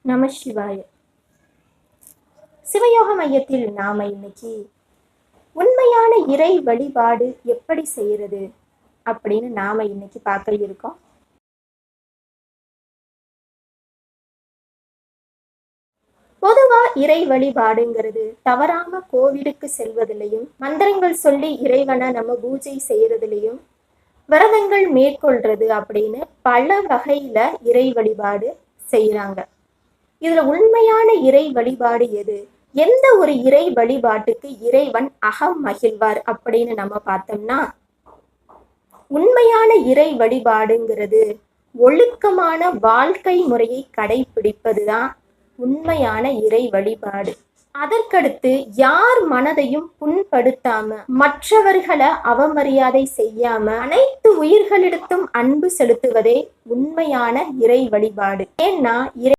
நம சிவாய. சிவயோக மையத்தில் நாம இன்னைக்கு உண்மையான இறை வழிபாடு எப்படி செய்யறது அப்படின்னு நாம இன்னைக்கு பார்க்க இருக்கோம். பொதுவா இறை வழிபாடுங்கிறது தவறாம கோவிலுக்கு செல்வதிலையும், மந்திரங்கள் சொல்லி இறைவனை நம்ம பூஜை செய்யறதுலையும், விரதங்கள் மேற்கொள்றது அப்படின்னு பல வகையில இறை வழிபாடு செய்யறாங்க. இதுல உண்மையான இறை வழிபாடு எது? எந்த ஒரு இறை வழிபாட்டுக்கு இறைவன் அகம் மகிழ்வார் அப்படின்னு நம்ம பார்த்தோம்னா, உண்மையான இறை வழிபாடுங்கிறது ஒழுக்கமான வாழ்க்கை முறையை கடைபிடிப்பதுதான் உண்மையான இறை வழிபாடு. அதற்கடுத்து யார் மனதையும் புண்படுத்தாம, மற்றவர்களை அவமரியாதை செய்யாம, அனைத்து உயிர்களிடத்தும் அன்பு செலுத்துவதே உண்மையான இறை வழிபாடு. ஏன்னா